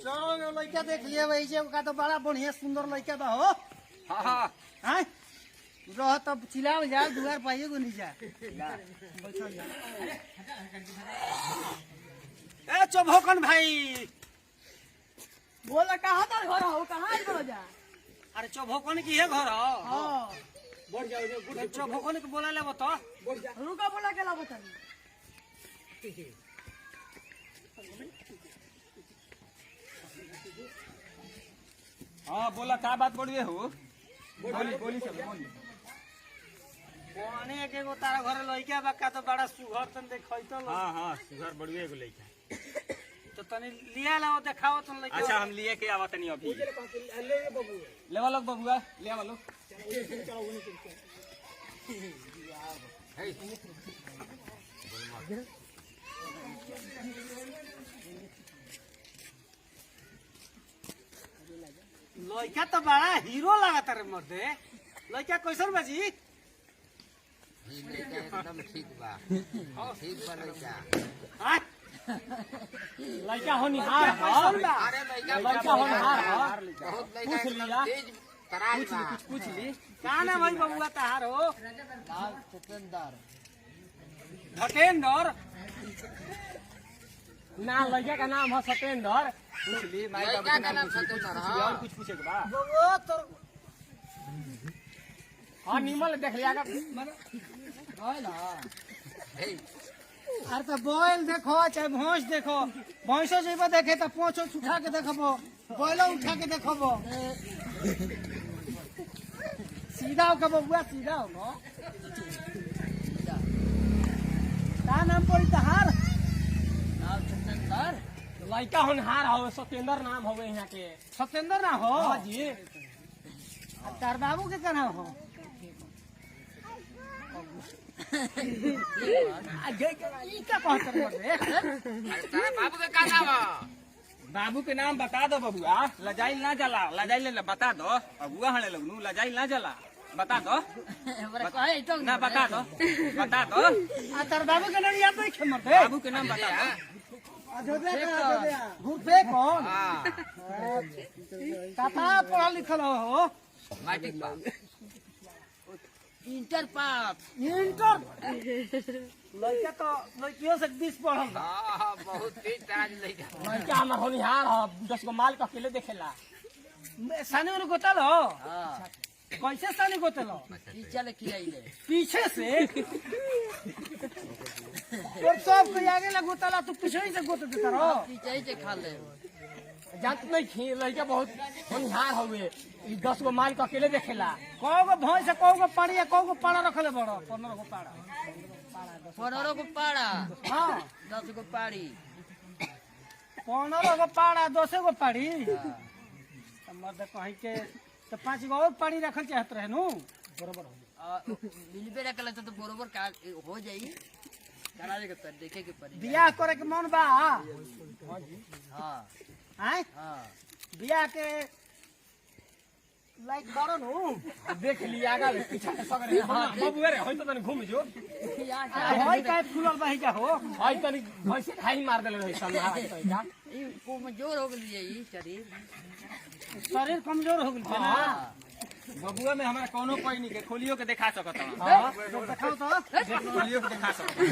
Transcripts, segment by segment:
चलो लड़का देख लिए वैसे का तो बड़ा बढ़िया सुंदर लड़का बा हो। हाँ हाँ हैं रह तब चिल्लाओ जा दुआर पाइए को नहीं जा। ए चौभोकन भाई बोला कहाँ तर घर हो कहाँ घर जा। अरे चौभोकन की है घर हो। हाँ बढ़ जाओ चौभोकन के बोला ले बता। रुका बोला के ला बता। हाँ बोला क्या बात बढ़िया हो। बोली बोली सब बोली। कोने के गो तारा घर लइका बा का तो बड़ा सुघर तन देखै तो। हाँ हाँ सुगर बढ़िया एगो लइका। तो तनी लिया लाओ देखाओ तन लइका। अच्छा हम लिए के आवा तनी अभी। लेवा लोग बबुआ ले आवा लोग। लइका तो बड़ा हीरो लागत रे मर्दे। लइका कैसन बाजी? एकदम ठीक बा ठीक बा लइका। हां लड़का होनिहार हो। अरे लड़का होनिहार हो। बहुत लइका एकदम तेज तराज बा। पूछ ली का नाम भाई बबुआ तहार हो? धकेंदर ना लड़का का नाम है सतेंद्र। पूछ ली माई लइका बाबू का नाम सतेंद्र और हां। कुछ पूछे के बा। बबुआ तो हाँ निमल देख लिया अरे तो बैल देखो चाहे भैंस देखो। भैंसो जब देखे तो पोछो उठा के देखबो बैलो उठा के देखबो। सीधा हो के बबुआ सीधा हो न। का नाम पड़ी तहार? लड़का होनिहार हो सतेंद्र नाम हो यहाँ के। सत्येंद्र ना हो? हाँ जी। तार बाबू के का नाम हो? ई का कहत रे? तारा बाबू का नाम है? बाबू के नाम बता दो बबुआ। लजाइल ना जला लजाइल ले बता दो। बबुआ हने लगनू लजाइल ना जला बता दो। ना बता दो बता दो। आ तार बाबू के नाम याद नहीं मत है? बाबू के नाम बता दो। घुरपे कौन? हां कथा पढ़ा लिखल हो? Matric pass inter pass. Inter लड़का तो लड़कियों से 20 पढ़ल बा। हां बहुत तेज तराज लइका। लड़का हमार होनिहार हो 10 गो माल का अकेले देखेला। सानी उन गोतल हो? हां कैसे सानी गोतल हो? चल खियाइले पीछे से और सब को आगे लग गोतला तू पीछे ही से गोत देता रहो। पीछे से खा ले। जानत नहीं खी लड़का बहुत होनिहार हुए 10 गो माल का अकेले देखेला। कौगो भैंस कौगो पाड़ी कौगो पाड़ा रखले बड़ो 15 गो पाड़ा। 15 को पाड़ा हाँ 10 को पाड़ी। 15 गो पाड़ा 10 गो पाड़ी। मर्द कहीं के तो 5 गो और पाड़ी रखल चाहत रहे नु बरोबर हो। मिलबे रखल तो बरोबर का हो जाई। करावे के पर देखे के पर। बियाह करे के मन बा? हां हैं हां बियाह के लाइक बारो नु देख लिया आगा पीछा सगरे। हाँ बबुआ रे होई तो तनी घूम जो। होई काय फुलल बाही का हो? होई तनी भैंसे खाई मार देले रही सन मारा के तइका। ई कमजोर हो गेलिए ई शरीर। शरीर कमजोर हो गेल छै ना। बबुआ में हमारा कोनो कोई नहीं के खोलियो के दिखा सकत हूं। हां देखाओ तो। खोलियो के दिखा सकत हूं।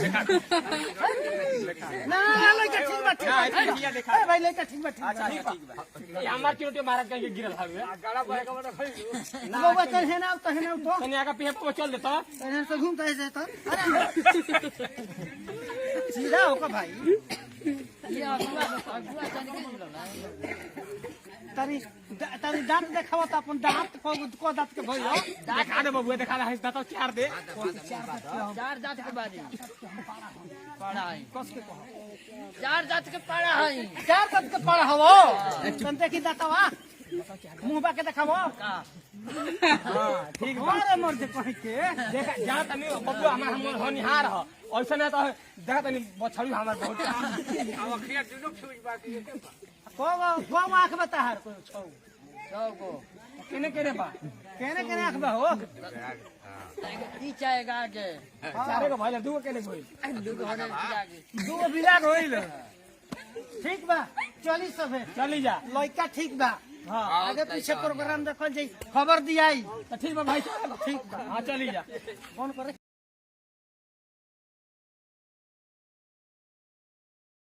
दिखा ना लइका ठीक बा ठीक ना बा। किया दिखा। ए भाई लइका ठीक बा ठीक बा। अच्छा ठीक बा। ये हमार चिरोटे मारत के गिरल हवे। गला बड़े का बड़ा खई। लोग चल है ना तो तनी आगा पीछे पे चल देता। एहन से घूमता है तो अरे सीधा हो का भाई। ये अगुआ जाने के मिलल ना। तनी तनी दांत देखावा त अपन दांत को दांत के भइल हो। देखा दे बबुआ देखा दे दांत चार दे। चार जात के बारी पाड़ा है। कस के कहो 4 जात के पाड़ा है। 4 दांत के पड़ हवो। तन देखी दांतवा मुंहबा के देखावो। का हां ठीक बा रे मर जे कहि के देखा जा तनी बबुआ हमार हमर होनिहार हो। ऐसा ना तो देखा तनी बछड़ी हमार बहुत। अब अखिया दुनो छूज बाकी है। को आंख बता हर को छौ 100 को केने केने बा केने केने आंख बा हो पीछा है आगे चारे को भाई दू केने कोई दुगो होने आगे दूगो बिलाग होइल ठीक बा चली सबे चली जा लइका ठीक बा हाँ आगे पीछे प्रोग्राम देखल जाई खबर दियाई तो ठीक बा भाई साहब ठीक बा हाँ चली जा फोन करे